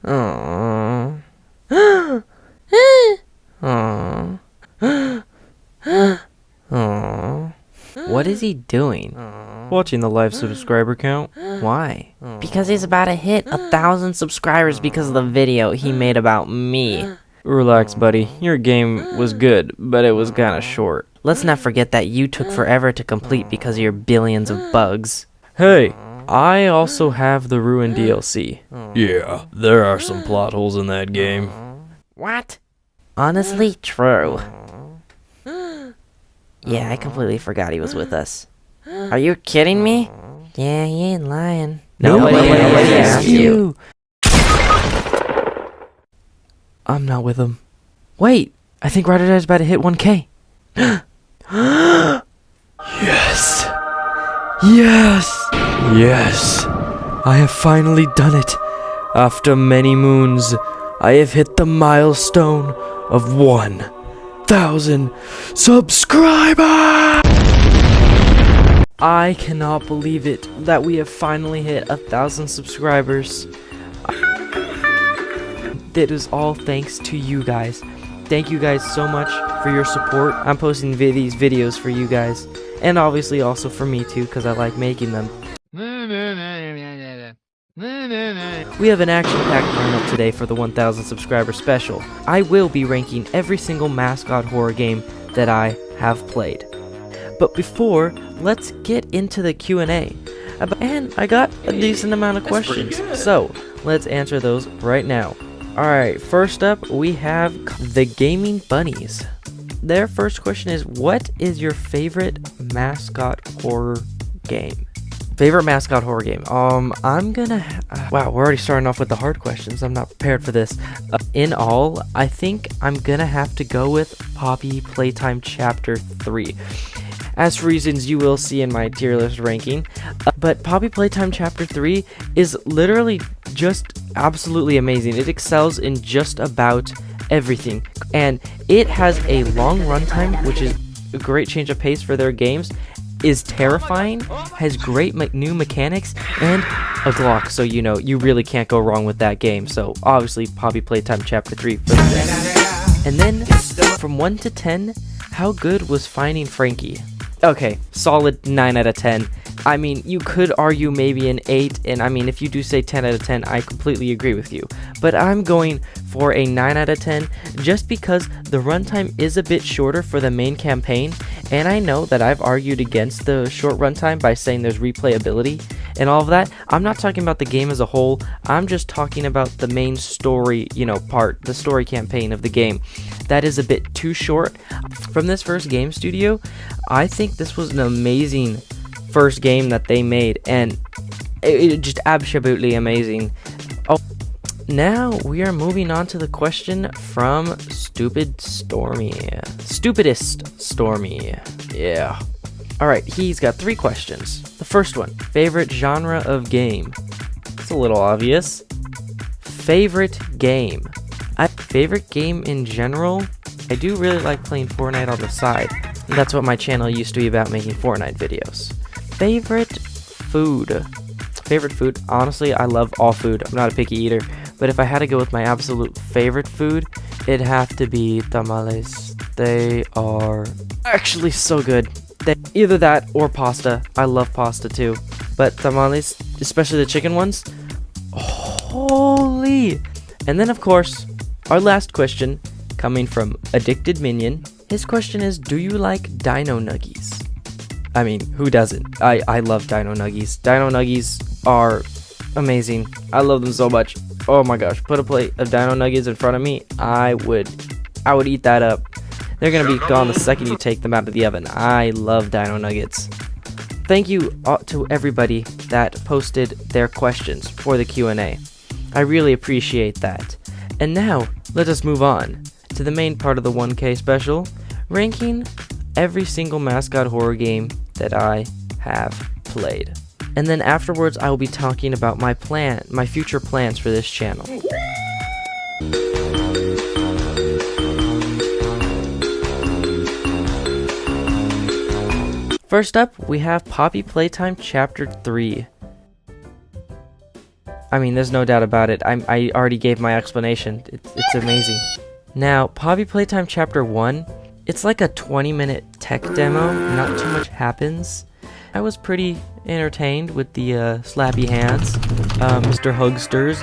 Aww. Aww. Aww. What is he doing? Watching the live subscriber count. Why? Because he's about to hit 1,000 subscribers because of the video he made about me. Relax, buddy. Your game was good, but it was kinda short. Let's not forget that you took forever to complete because of your billions of bugs. Hey, I also have the Ruin DLC. Yeah, there are some plot holes in that game. What? Honestly, true. Yeah, I completely forgot he was with us. Are you kidding me? Yeah, he ain't lying. Nobody asked you. I'm not with him. Wait, I think Ryder Dad's about to hit 1K. Yes! Yes! Yes! I have finally done it. After many moons, I have hit the milestone of 1,000 subscribers! I cannot believe it that we have finally hit 1,000 subscribers. It is all thanks to you guys. Thank you guys so much for your support. I'm posting these videos for you guys, and obviously also for me too, because I like making them. We have an action-packed lineup today for the 1,000 subscriber special. I will be ranking every single Mascot horror game that I have played. But before, let's get into the Q&A. And I got a decent amount of questions, so let's answer those right now. Alright, first up we have the Gaming Bunnies. Their first question is, what is your favorite Mascot horror game? Favorite Mascot horror game? I'm gonna... wow, we're already starting off with the hard questions. I'm not prepared for this. In all, I think I'm gonna have to go with Poppy Playtime Chapter 3. As for reasons you will see in my tier list ranking. But Poppy Playtime Chapter 3 is literally just absolutely amazing. It excels in just about everything. And it has a long runtime, which is a great change of pace for their games. Is terrifying, has great new mechanics, and a Glock. So, you know, you really can't go wrong with that game. So, obviously, Poppy Playtime Chapter 3 for the And then, from 1 to 10, how good was Finding Frankie? Okay, solid 9 out of 10. I mean, you could argue maybe an 8, and I mean, if you do say 10 out of 10, I completely agree with you. But I'm going for a 9 out of 10, just because the runtime is a bit shorter for the main campaign, and I know that I've argued against the short runtime by saying there's replayability and all of that. I'm not talking about the game as a whole, I'm just talking about the main story, you know, part, the story campaign of the game. That is a bit too short. From this first game studio, I think this was an amazing first game that they made, and it just absolutely amazing. Oh, now we are moving on to the question from Stupidest Stormy. Yeah. Alright, he's got 3 questions. The first one, favorite genre of game? It's a little obvious. Favorite game? Favorite game in general? I do really like playing Fortnite on the side. That's what my channel used to be about, making Fortnite videos. Favorite food? Favorite food? Honestly, I love all food. I'm not a picky eater. But if I had to go with my absolute favorite food, it'd have to be tamales. They are actually so good. Either that or pasta. I love pasta too. But tamales, especially the chicken ones, holy! And then of course, our last question, coming from Addicted Minion. His question is, do you like Dino Nuggies? I mean, who doesn't? I love Dino Nuggies. Dino Nuggies are amazing. I love them so much. Oh my gosh, put a plate of Dino Nuggets in front of me, I would eat that up. They're gonna be gone the second you take them out of the oven. I love Dino Nuggets. Thank you to everybody that posted their questions for the Q&A. I really appreciate that. And now, let us move on to the main part of the 1K special, ranking every single Mascot horror game that I have played. And then afterwards, I will be talking about my future plans for this channel. First up, we have Poppy Playtime Chapter 3. I mean, there's no doubt about it. I already gave my explanation. It's amazing. Now, Poppy Playtime Chapter 1, it's like a 20-minute tech demo. Not too much happens. I was pretty entertained with the slappy hands. Mr. Hugster's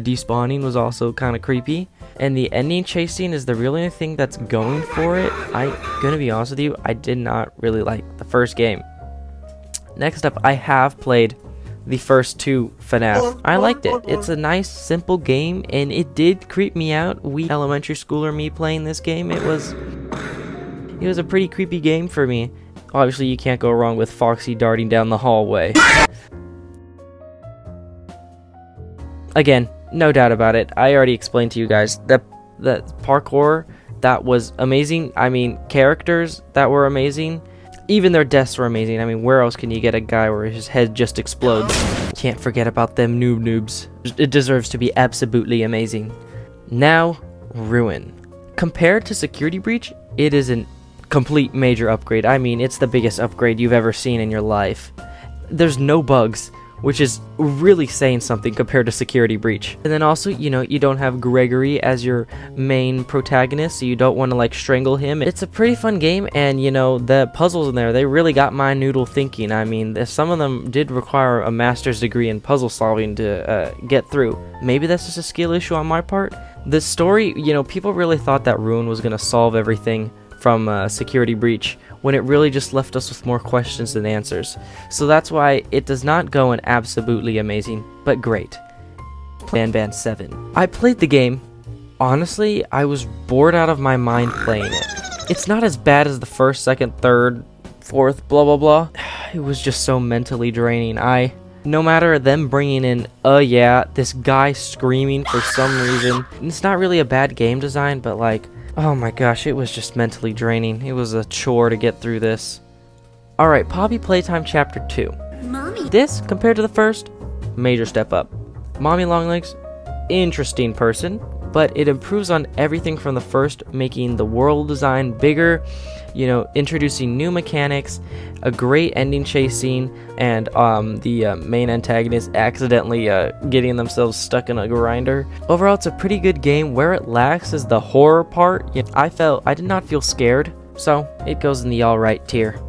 despawning was also kind of creepy. And the ending chase scene is the real only thing that's going for it. I'm gonna be honest with you, I did not really like the first game. Next up, I have played the first 2 FNAF. I liked it. It's a nice, simple game, and it did creep me out. Elementary schooler me playing this game, it was a pretty creepy game for me. Obviously, you can't go wrong with Foxy darting down the hallway. Again, no doubt about it. I already explained to you guys that parkour, that was amazing. I mean, characters that were amazing. Even their deaths were amazing. I mean, where else can you get a guy where his head just explodes? Can't forget about them noobs. It deserves to be absolutely amazing. Now, Ruin. Compared to Security Breach, it is a complete major upgrade. I mean, it's the biggest upgrade you've ever seen in your life. There's no bugs, which is really saying something compared to Security Breach. And then also, you know, you don't have Gregory as your main protagonist, so you don't want to like strangle him. It's a pretty fun game, and you know, the puzzles in there, they really got my noodle thinking. I mean, some of them did require a master's degree in puzzle solving to get through. Maybe that's just a skill issue on my part. The story, you know, people really thought that Ruin was going to solve everything from Security Breach, when it really just left us with more questions than answers. So that's why it does not go in absolutely amazing, but great. Ban 7. I played the game. Honestly, I was bored out of my mind playing it. It's not as bad as the first, second, third, fourth, blah blah blah. It was just so mentally draining. No matter them bringing in, this guy screaming for some reason. It's not really a bad game design, but like, oh my gosh, it was just mentally draining. It was a chore to get through this. Alright, Poppy Playtime Chapter 2. Mommy. This, compared to the first, major step up. Mommy Longlegs, interesting person, but it improves on everything from the first, making the world design bigger, you know, introducing new mechanics, a great ending chase scene, and the main antagonist accidentally getting themselves stuck in a grinder. Overall, it's a pretty good game. Where it lacks is the horror part. I did not feel scared, so it goes in the alright tier.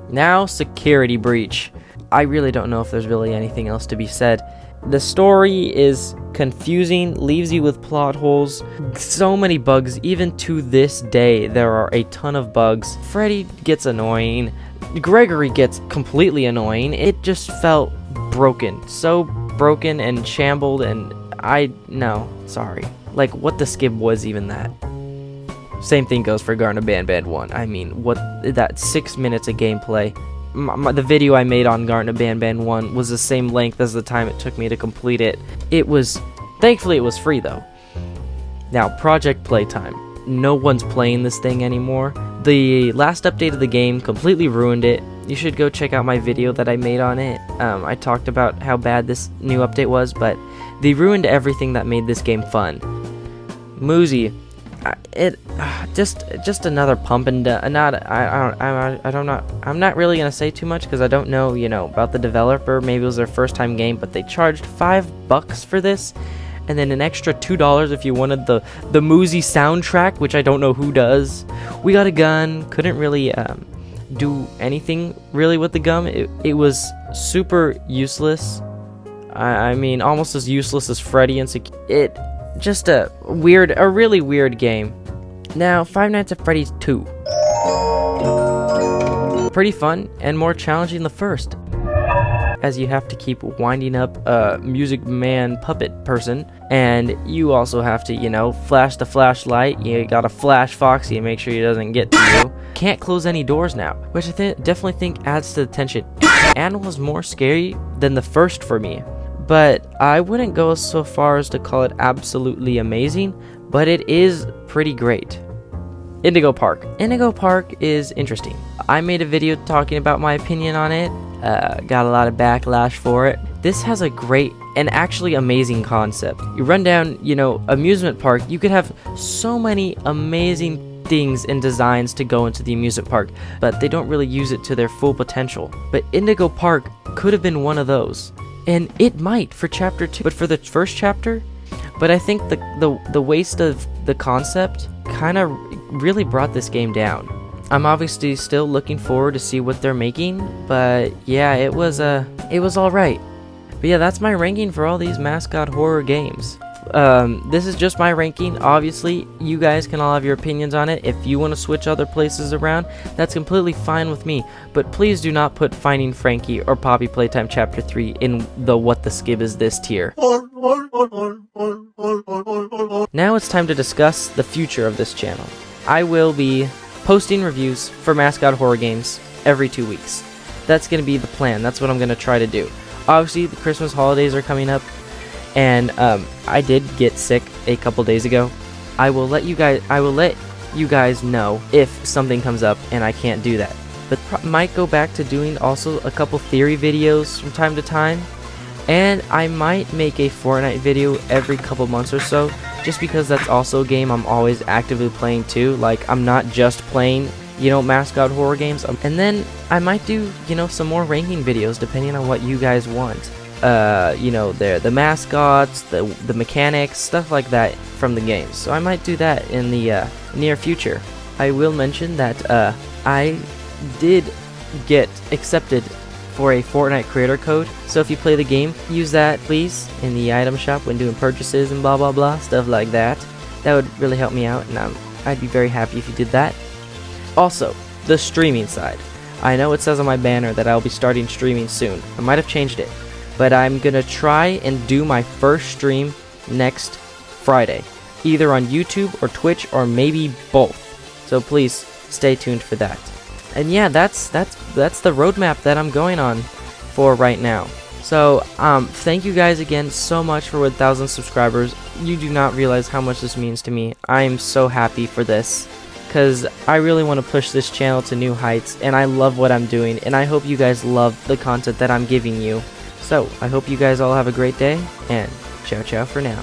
Now, Security Breach. I really don't know if there's really anything else to be said. The story is confusing, leaves you with plot holes, so many bugs. Even to this day, there are a ton of bugs. Freddy gets annoying. Gregory gets completely annoying. It just felt broken. So broken and shambled, and sorry. Like, what the skib was even that? Same thing goes for Garten Banban 1. I mean, that 6 minutes of gameplay. The video I made on Garten Banban 1 was the same length as the time it took me to complete it. Thankfully it was free though. Now, Project Playtime. No one's playing this thing anymore. The last update of the game completely ruined it. You should go check out my video that I made on it. I talked about how bad this new update was, but they ruined everything that made this game fun. Moozy. Just another pump and I'm not really gonna say too much because I don't know, you know, about the developer. Maybe it was their first time game, but they charged $5 for this, and then an extra $2 if you wanted the Moozy soundtrack, which I don't know who does. We got a gun. Couldn't really do anything really with the gun. It was super useless. I mean, almost as useless as Freddy and just a really weird game. Now, Five Nights at Freddy's 2. Pretty fun and more challenging than the first, as you have to keep winding up a Music Man puppet person, and you also have to, you know, flash the flashlight. You gotta flash Foxy and make sure he doesn't get to you. Can't close any doors now, which I definitely think adds to the tension and was more scary than the first for me. But I wouldn't go so far as to call it absolutely amazing, but it is pretty great. Indigo Park. Indigo Park is interesting. I made a video talking about my opinion on it. Got a lot of backlash for it. This has a great and actually amazing concept. You run down, you know, amusement park. You could have so many amazing things and designs to go into the amusement park, but they don't really use it to their full potential. But Indigo Park could have been one of those. And it might for chapter 2, but for the first chapter, but I think the waste of the concept kind of really brought this game down. I'm obviously still looking forward to see what they're making, but yeah, it was alright. But yeah, that's my ranking for all these Mascot horror games. This is just my ranking. Obviously, you guys can all have your opinions on it. If you want to switch other places around, that's completely fine with me. But please do not put Finding Frankie or Poppy Playtime Chapter 3 in the What the Skib Is This tier. Now it's time to discuss the future of this channel. I will be posting reviews for Mascot horror games every 2 weeks. That's going to be the plan. That's what I'm going to try to do. Obviously, the Christmas holidays are coming up, and I did get sick a couple days ago. I will let you guys know if something comes up and I can't do that. But might go back to doing also a couple theory videos from time to time, and I might make a Fortnite video every couple months or so, just because that's also a game I'm always actively playing too. Like, I'm not just playing, Mascot horror games. And then I might do, some more ranking videos depending on what you guys want. The mascots, the mechanics, stuff like that from the games. So I might do that in the near future. I will mention that I did get accepted for a Fortnite creator code. So if you play the game, use that please in the item shop when doing purchases and blah blah blah, stuff like that. That would really help me out, and I'd be very happy if you did that. Also, the streaming side. I know it says on my banner that I'll be starting streaming soon. I might have changed it, but I'm gonna try and do my first stream next Friday, either on YouTube or Twitch or maybe both. So please stay tuned for that. And yeah, that's the roadmap that I'm going on for right now. So thank you guys again so much for 1,000 subscribers. You do not realize how much this means to me. I am so happy for this, because I really want to push this channel to new heights, and I love what I'm doing, and I hope you guys love the content that I'm giving you. So I hope you guys all have a great day, and ciao ciao for now.